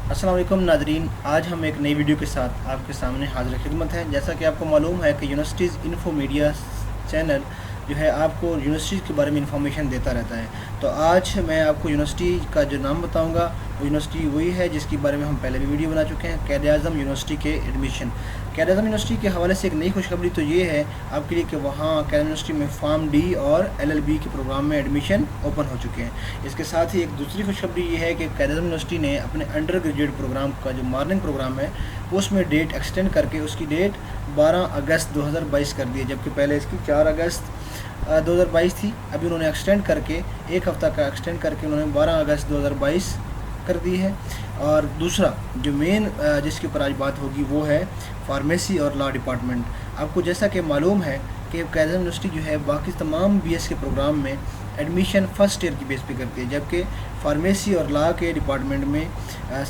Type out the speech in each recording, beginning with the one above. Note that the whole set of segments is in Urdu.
السلام علیکم ناظرین، آج ہم ایک نئی ویڈیو کے ساتھ آپ کے سامنے حاضر خدمت ہیں۔ جیسا کہ آپ کو معلوم ہے کہ یونیورسٹیز انفو میڈیا چینل جو ہے آپ کو یونیورسٹیز کے بارے میں انفارمیشن دیتا رہتا ہے۔ تو آج میں آپ کو یونیورسٹی کا جو نام بتاؤں گا، وہ یونیورسٹی وہی ہے جس کے بارے میں ہم پہلے بھی ویڈیو بنا چکے ہیں، قائد اعظم یونیورسٹی کے ایڈمیشن۔ قائد اعظم یونیورسٹی کے حوالے سے ایک نئی خوشخبری تو یہ ہے آپ کے لیے کہ وہاں قائد اعظم یونیورسٹی میں فارم ڈی اور LLB کے پروگرام میں ایڈمیشن اوپن ہو چکے ہیں۔ اس کے ساتھ ہی ایک دوسری خوشخبری یہ ہے کہ قائد اعظم یونیورسٹی نے اپنے انڈر گریجویٹ پروگرام کا جو مارننگ پروگرام ہے اس میں ڈیٹ ایکسٹینڈ کر کے اس کی ڈیٹ 12 اگست 2022 کر دی ہے، جبکہ پہلے اس کی 4 اگست 2022 تھی۔ ابھی انہوں نے ایکسٹینڈ کر کے ایک ہفتہ کا ایکسٹینڈ کر کے انہوں نے 12 اگست 2022 کر دی ہے۔ اور دوسرا جو مین جس کے اوپر آج بات ہوگی وہ ہے فارمیسی اور لا ڈپارٹمنٹ۔ آپ کو جیسا کہ معلوم ہے کہ قائد اعظم یونیورسٹی جو ہے باقی تمام BS کے پروگرام میں ایڈمیشن فرسٹ ایئر کی بیس پہ کرتی ہے، جبکہ فارمیسی اور لا کے ڈپارٹمنٹ میں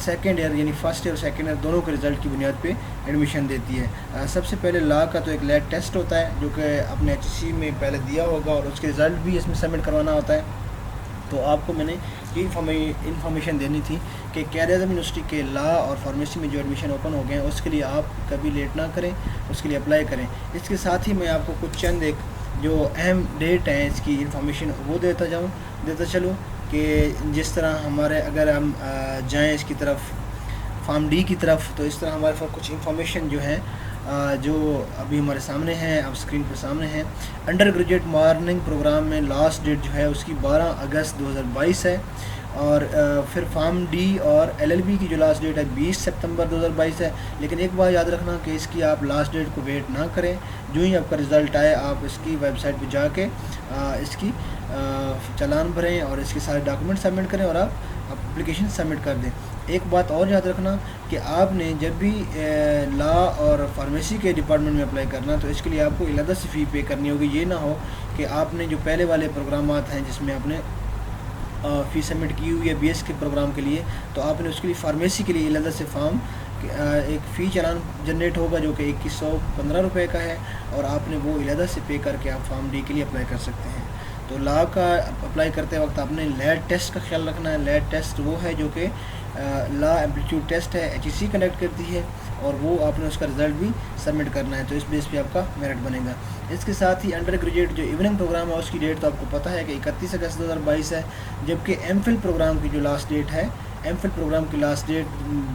سیکنڈ ایئر یعنی فرسٹ ایئر اور سیکنڈ ایئر دونوں کے رزلٹ کی بنیاد پہ ایڈمیشن دیتی ہے۔ سب سے پہلے لا کا تو ایک لیٹ ٹیسٹ ہوتا ہے جو کہ اپنے HSC میں پہلے دیا ہوگا اور اس کے رزلٹ بھی اس میں سبمٹ کروانا ہوتا ہے۔ تو آپ کو میں نے یہ انفارمیشن دینی تھی کہ قائد اعظم یونیورسٹی کے لا اور فارمیسی میں جو ایڈمیشن اوپن ہو گئے ہیں اس کے لیے آپ کبھی لیٹ نہ کریں، اس کے لیے اپلائی کریں۔ اس کے ساتھ ہی میں آپ کو کچھ چند ایک جو اہم ڈیٹ ہیں اس کی انفارمیشن وہ دیتا چلوں کہ جس طرح ہمارے اگر ہم جائیں اس کی طرف فارم ڈی کی طرف، تو اس طرح ہمارے پاس کچھ انفارمیشن جو ہے جو ابھی ہمارے سامنے ہیں، اب اسکرین پہ سامنے ہیں۔ انڈر گریجویٹ مارننگ پروگرام میں لاسٹ ڈیٹ جو ہے اس کی 12 اگست 2022 ہے، اور پھر فارم ڈی اور LLB کی جو لاسٹ ڈیٹ ہے 20 ستمبر 2022 ہے۔ لیکن ایک بات یاد رکھنا کہ اس کی آپ لاسٹ ڈیٹ کو ویٹ نہ کریں، جو ہی آپ کا رزلٹ آئے آپ اس کی ویب سائٹ پہ جا کے اس کی چالان بھریں اور اس کے سارے ڈاکومنٹ سبمٹ کریں اور آپ اپلیکیشن سبمٹ کر دیں۔ ایک بات اور یاد رکھنا کہ آپ نے جب بھی لا اور فارمیسی کے ڈپارٹمنٹ میں اپلائی کرنا تو اس کے لیے آپ کو علیحدہ سے فی پے کرنی ہوگی۔ یہ نہ ہو کہ آپ نے جو پہلے والے پروگرامات ہیں جس میں آپ نے فی سبمٹ کی ہوئی ہے BS کے پروگرام کے لیے، تو آپ نے اس کے لیے فارمیسی کے لیے علیحدہ سے فارم ایک فی چالان جنریٹ ہوگا جو کہ 2115 روپے کا ہے، اور آپ نے وہ علیحدہ سے پے کر کے آپ فارم ڈی کے لیے اپلائی کر سکتے ہیں۔ تو لا کا اپلائی کرتے وقت آپ نے لیٹ ٹیسٹ کا خیال رکھنا ہے۔ لیٹ ٹیسٹ وہ ہے جو کہ لا ایپٹیٹیوڈ ٹیسٹ ہے، HEC کنڈکٹ کرتی ہے، اور وہ آپ نے اس کا رزلٹ بھی سبمٹ کرنا ہے، تو اس بیس پہ آپ کا میرٹ بنے گا۔ اس کے ساتھ ہی انڈر گریجویٹ جو ایوننگ پروگرام ہے اس کی ڈیٹ تو آپ کو پتہ ہے کہ 31 اگست 2022 ہے، جبکہ MPhil پروگرام کی جو لاسٹ ڈیٹ ہے، MPhil پروگرام کی لاسٹ ڈیٹ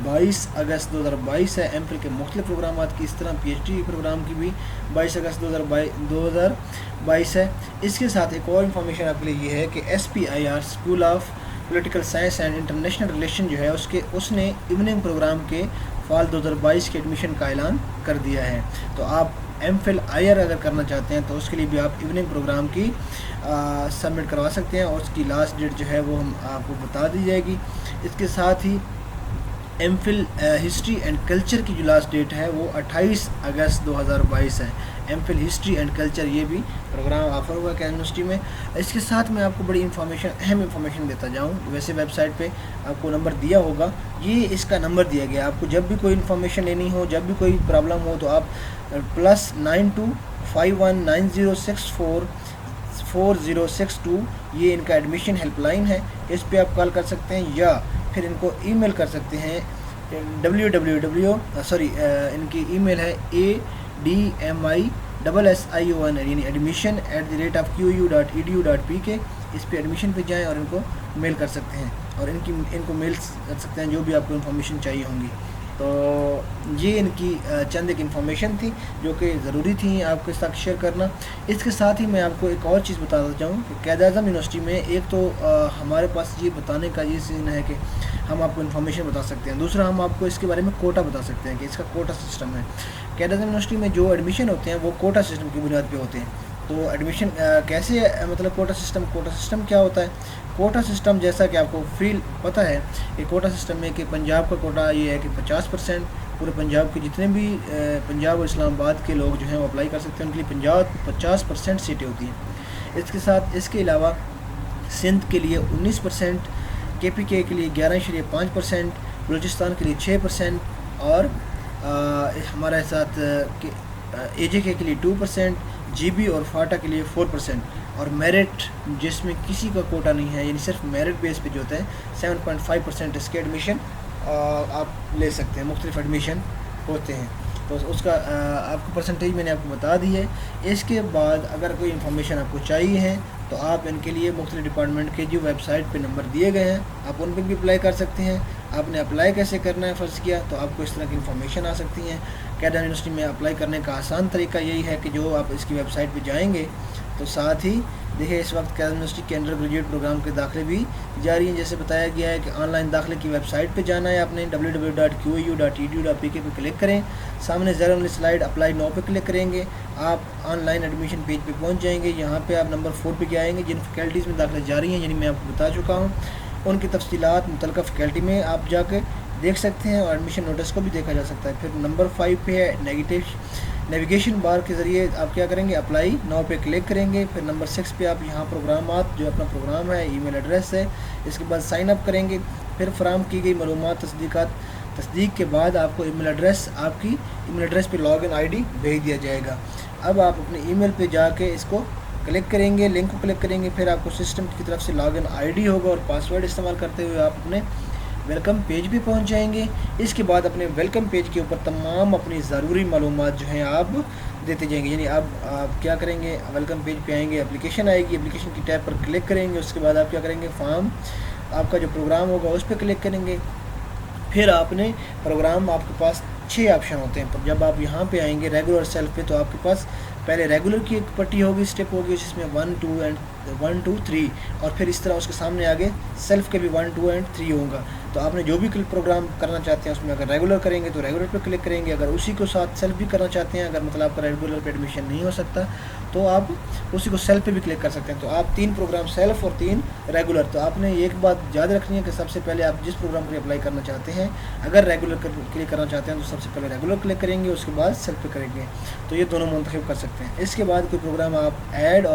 22 اگست 2022 ہے۔ MPhil کے مختلف پروگرامات کی اس طرح PhD پروگرام کی بھی 22 اگست 2022 ہے۔ اس کے ساتھ ایک اور انفارمیشن آپ کے لیے یہ ہے کہ SPIR school of political science and international relation جو ہے اس نے ایوننگ پروگرام کے فال 2022 کے ایڈمیشن کا اعلان کر دیا ہے۔ تو آپ MPhil IR اگر کرنا چاہتے ہیں تو اس کے لیے بھی آپ ایوننگ پروگرام کی سبمٹ کروا سکتے ہیں، اور اس کی لاسٹ ڈیٹ جو ہے وہ ہم آپ کو بتا دی جائے گی۔ اس کے ساتھ ہی MPhil ہسٹری اینڈ کلچر کی جو لاسٹ ڈیٹ ہے وہ 28 اگست 2022 ہے۔ MPhil ہسٹری اینڈ کلچر یہ بھی پروگرام آفر ہوا ہے یونیورسٹی میں۔ اس کے ساتھ میں آپ کو بڑی اہم انفارمیشن دیتا جاؤں، ویسے ویب سائٹ پہ آپ کو نمبر دیا ہوگا، یہ اس کا نمبر دیا گیا۔ آپ کو جب بھی کوئی انفارمیشن لینی ہو، جب بھی کوئی پرابلم ہو، تو آپ +92 5190 644062 یہ ان کا ایڈمیشن ہیلپ لائن ہے، اس پہ آپ کال کر سکتے ہیں، یا پھر ان کو ای میل کر سکتے ہیں ان کی ای میل ہے ADMISSION یعنی admission@qu.edu.pk۔ اس پہ ایڈمیشن پہ جائیں اور ان کو میل کر سکتے ہیں، اور ان کو میل کر سکتے ہیں جو بھی آپ کو انفارمیشن چاہیے ہوں گی۔ تو یہ ان کی چند ایک انفارمیشن تھی جو کہ ضروری تھی آپ کے ساتھ شیئر کرنا۔ اس کے ساتھ ہی میں آپ کو ایک اور چیز بتاتا چاہوں کہ قائد اعظم یونیورسٹی میں ایک تو ہمارے پاس یہ بتانے کا یہ سین ہے کہ ہم آپ کو انفارمیشن بتا سکتے ہیں، دوسرا ہم آپ کو اس کے بارے میں کوٹا بتا سکتے ہیں کہ اس کا کوٹا سسٹم ہے۔ قائد اعظم یونیورسٹی میں جو ایڈمیشن ہوتے ہیں وہ کوٹا سسٹم کی بنیاد پہ ہوتے ہیں۔ تو ایڈمیشن کیسے مطلب کوٹا سسٹم کیا ہوتا ہے؟ کوٹا سسٹم جیسا کہ آپ کو پتہ ہے کہ کوٹا سسٹم میں کہ پنجاب کا کوٹا یہ ہے کہ 50%، پورے پنجاب کے جتنے بھی پنجاب اور اسلام آباد کے لوگ جو ہیں وہ اپلائی کر سکتے ہیں، ان کے لیے 50% سیٹیں ہوتی ہیں۔ اس کے علاوہ سندھ کے لیے 19%، KPK کے لیے 11.5%، بلوچستان کے لیے 6%، اور ہمارے ساتھ AJK کے لیے 2%، GB اور فاٹا کے لیے 4%، اور میرٹ جس میں کسی کا کوٹا نہیں ہے، یعنی صرف میرٹ بیس پہ جو ہوتا ہے 7.5% اس کے ایڈمیشن آپ لے سکتے ہیں، مختلف ایڈمیشن ہوتے ہیں، تو اس کا آپ کو پرسنٹیج میں نے آپ کو بتا دی ہے۔ اس کے بعد اگر کوئی انفارمیشن آپ کو چاہیے ہے تو آپ ان کے لیے مختلف ڈپارٹمنٹ کے جو ویب سائٹ پہ نمبر دیے گئے ہیں آپ ان پہ بھی اپلائی کر سکتے ہیں۔ آپ نے اپلائی کیسے کرنا ہے فرض کیا تو آپ کو اس طرح کی انفارمیشن آ سکتی ہیں۔ قائد اعظم یونیورسٹی میں اپلائی کرنے کا آسان طریقہ یہی ہے کہ جو آپ اس کی ویب سائٹ پہ جائیں گے تو ساتھ ہی دیکھیں اس وقت قائد اعظم یونیورسٹی کے انڈر گریجویٹ پروگرام کے داخلے بھی جاری ہیں، جیسے بتایا گیا ہے کہ آن لائن داخلے کی ویب سائٹ پہ جانا ہے، آپ نے www.qau.edu.pk پہ کلک کریں، سامنے زیرو والی سلائڈ اپلائی نو پہ کلک کریں گے، آپ آن لائن ایڈمیشن پیج پہ پہنچ جائیں گے۔ یہاں پہ آپ نمبر 4 پہ آئیں گے، جن فیکلٹیز میں داخلے جاری ہیں، یعنی میں آپ کو بتا چکا ہوں، ان کی تفصیلات متعلقہ فیکلٹی میں آپ جا کے دیکھ سکتے ہیں اور ایڈمیشن نوٹس کو بھی دیکھا جا سکتا ہے۔ پھر نمبر 5 پہ ہے نیویگیشن بار کے ذریعے آپ کیا کریں گے، اپلائی ناؤ پہ کلک کریں گے۔ پھر نمبر 6 پہ آپ یہاں پروگرامات جو اپنا پروگرام ہے، ای میل ایڈریس ہے، اس کے بعد سائن اپ کریں گے۔ پھر فراہم کی گئی معلومات تصدیق کے بعد آپ کو ای میل ایڈریس، آپ کی ای میل ایڈریس پہ لاگ ان آئی ڈی بھیج دیا جائے گا۔ اب آپ اپنے ای میل پہ جا کے اس کو کلک کریں گے، لنک کو کلک کریں گے، پھر آپ کو سسٹم کی طرف سے لاگ ان آئی ڈی ہوگا اور پاسورڈ استعمال کرتے ہوئے آپ اپنے ویلکم پیج پہ پہنچ جائیں گے۔ اس کے بعد اپنے ویلکم پیج کے اوپر تمام اپنی ضروری معلومات جو ہیں آپ دیتے جائیں گے، یعنی آپ کیا کریں گے، ویلکم پیج پہ آئیں گے، اپلیکیشن آئے گی، اپلیکیشن کی ٹیب پر کلک کریں گے، اس کے بعد آپ کیا کریں گے، فارم آپ کا جو پروگرام ہوگا اس پہ کلک کریں گے۔ پھر آپ نے پروگرام، آپ کے پاس 6 آپشن ہوتے ہیں۔ جب آپ یہاں پہ آئیں گے ریگولر سیلف پہ تو آپ کے پاس پہلے ریگولر کی ایک پٹی ہوگی، اسٹیپ ہوگی جس میں 1 2 3 اور پھر اس طرح اس کے سامنے آگے سیلف کے بھی 1 2 اور 3 ہوگا۔ تو آپ نے جو بھی پروگرام کرنا چاہتے ہیں اس میں اگر ریگولر کریں گے تو ریگولر پہ کلک کریں گے، اگر اسی کو ساتھ سیلف بھی کرنا چاہتے ہیں، اگر مطلب آپ کا ریگولر پہ ایڈمیشن نہیں ہو سکتا تو آپ اسی کو سیلف پہ بھی کلک کر سکتے ہیں۔ تو آپ 3 پروگرام سیلف اور 3 ریگولر۔ تو آپ نے ایک بات یاد رکھنی ہے کہ سب سے پہلے آپ جس پروگرام پر اپلائی کرنا چاہتے ہیں، اگر ریگولر کلک کرنا چاہتے ہیں تو سب سے پہلے ریگولر کلک کریں گے، اس کے بعد سیلف پہ کریں گے، تو یہ دونوں منتخب کر سکتے ہیں۔ اس کے بعد کوئی پروگرام آپ ایڈ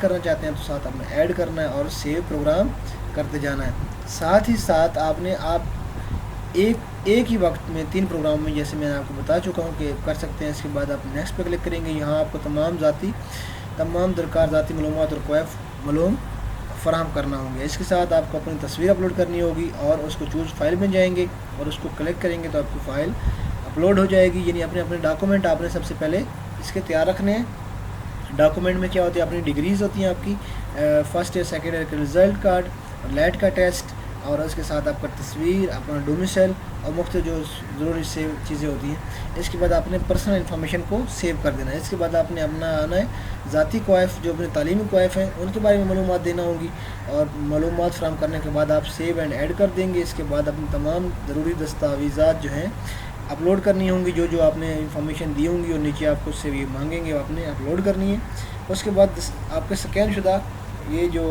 کرنا چاہتے ہیں تو ساتھ آپ نے ایڈ کرنا ہے اور سیو پروگرام کرتے جانا ہے۔ ساتھ ہی ساتھ آپ ایک ہی وقت میں 3 پروگرام میں، جیسے میں نے آپ کو بتا چکا ہوں کہ کر سکتے ہیں۔ اس کے بعد آپ نیکسٹ پہ کلک کریں گے، یہاں آپ کو تمام درکار ذاتی معلومات اور کوائف معلوم فراہم کرنا ہوں گے۔ اس کے ساتھ آپ کو اپنی تصویر اپلوڈ کرنی ہوگی اور اس کو چوز فائل میں جائیں گے اور اس کو کلک کریں گے تو آپ کی فائل اپلوڈ ہو جائے گی۔ یعنی اپنے ڈاکومنٹ آپ نے سب سے پہلے اس کے تیار رکھنے ہیں۔ ڈاکومنٹ میں کیا ہوتی ہے، اپنی ڈگریز ہوتی ہیں، آپ کی فرسٹ ایئر سیکنڈ ایئر کا رزلٹ کارڈ اور لیٹ کا ٹیسٹ، اور اس کے ساتھ آپ کا تصویر، اپنا ڈومیسائل اور مختلف جو ضروری چیزیں ہوتی ہیں۔ اس کے بعد آپ نے پرسنل انفارمیشن کو سیو کر دینا ہے۔ اس کے بعد آپ نے آنا ہے ذاتی کوائف، جو اپنے تعلیمی کوائف ہیں ان کے بارے میں معلومات دینا ہوگی، اور معلومات فراہم کرنے کے بعد آپ سیو اینڈ ایڈ کر دیں گے۔ اس کے بعد اپنی تمام ضروری دستاویزات جو ہیں اپلوڈ کرنی ہوں گی، جو آپ نے انفارمیشن دی ہوں گی اور نیچے آپ کو اس سے یہ مانگیں گے، آپ نے اپلوڈ کرنی ہے۔ اس کے بعد آپ کے سکین شدہ یہ جو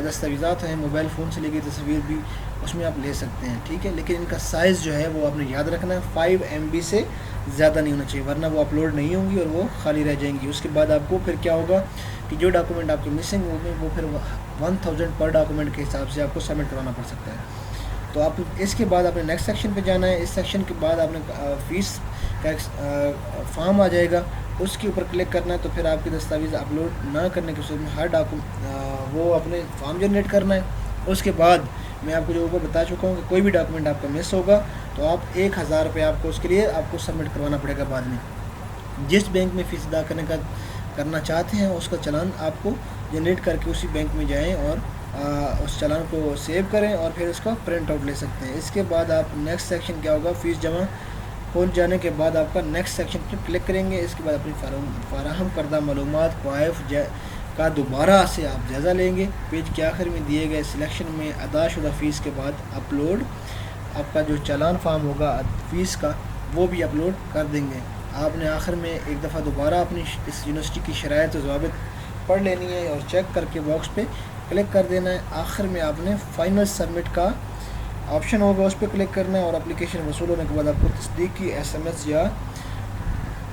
دستاویزات ہیں، موبائل فون سے لے کے تصویر بھی اس میں آپ لے سکتے ہیں، ٹھیک ہے، لیکن ان کا سائز جو ہے وہ آپ نے یاد رکھنا ہے 5 MB سے زیادہ نہیں ہونا چاہیے، ورنہ وہ اپلوڈ نہیں ہوں گی اور وہ خالی رہ جائیں گی۔ اس کے بعد آپ کو پھر کیا ہوگا کہ جو ڈاکومنٹ آپ کے مسنگ ہوں گے وہ پھر 1000 پر ڈاکومنٹ کے حساب سے آپ کو سبمٹ کروانا پڑ سکتا ہے۔ تو آپ اس کے بعد آپ نے نیکسٹ سیکشن پہ جانا ہے۔ اس سیکشن کے بعد آپ نے فیس کا فارم آ جائے گا، اس کے اوپر کلک کرنا ہے، تو پھر آپ کی دستاویز اپلوڈ نہ کرنے کے صورت میں ہر وہ اپنے فارم جنریٹ کرنا ہے۔ اس کے بعد میں آپ کو جو اوپر بتا چکا ہوں کہ کوئی بھی ڈاکومنٹ آپ کا مس ہوگا تو آپ 1000 روپے آپ کو اس کے لیے آپ کو سبمٹ کروانا پڑے گا۔ بعد میں جس بینک میں فیس ادا کرنا چاہتے ہیں اس کا چلان آپ کو جنریٹ کر کے اسی بینک میں جائیں اور اس چلان کو سیو کریں اور پھر اس کا پرنٹ آؤٹ لے سکتے ہیں۔ اس کے بعد آپ نیکسٹ سیکشن کیا ہوگا، فیس جمع ہو جانے کے بعد آپ کا نیکسٹ سیکشن پہ کلک کریں گے۔ اس کے بعد اپنی فراہم کردہ معلومات کوائف کا دوبارہ سے آپ جائزہ لیں گے۔ پیج کے آخر میں دیے گئے سلیکشن میں ادا شدہ فیس کے بعد اپلوڈ آپ کا جو چالان فارم ہوگا فیس کا وہ بھی اپلوڈ کر دیں گے۔ آپ نے آخر میں ایک دفعہ دوبارہ اپنی اس یونیورسٹی کی شرائط و ضوابط پڑھ لینی ہے اور چیک کر کے باکس پہ کلک کر دینا ہے۔ آخر میں آپ نے فائنل سبمٹ کا آپشن ہوگا، اس پہ کلک کرنا ہے اور اپلیکیشن وصول ہونے کے بعد آپ کو تصدیق کی SMS یا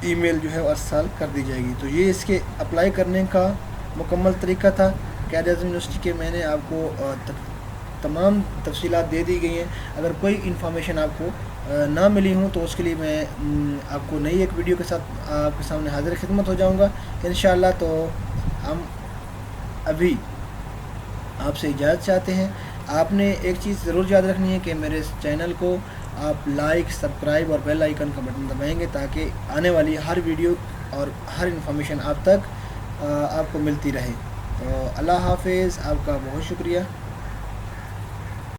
ای میل جو ہے ارسال کر دی جائے گی۔ تو یہ اس کے اپلائی کرنے کا مکمل طریقہ تھا۔ قائد اعظم یونیورسٹی کے میں نے آپ کو تمام تفصیلات دے دی گئی ہیں۔ اگر کوئی انفارمیشن آپ کو نہ ملی ہوں تو اس کے لیے میں آپ کو نئی ایک ویڈیو کے ساتھ آپ کے سامنے حاضر خدمت ہو جاؤں گا انشاءاللہ۔ تو ہم ابھی آپ سے اجازت چاہتے ہیں۔ آپ نے ایک چیز ضرور یاد رکھنی ہے کہ میرے اس چینل کو آپ لائک، سبسکرائب اور بیل آئیکن کا بٹن دبائیں گے تاکہ آنے والی ہر ویڈیو اور ہر انفارمیشن آپ تک آپ کو ملتی رہے۔ تو اللہ حافظ، آپ کا بہت شکریہ۔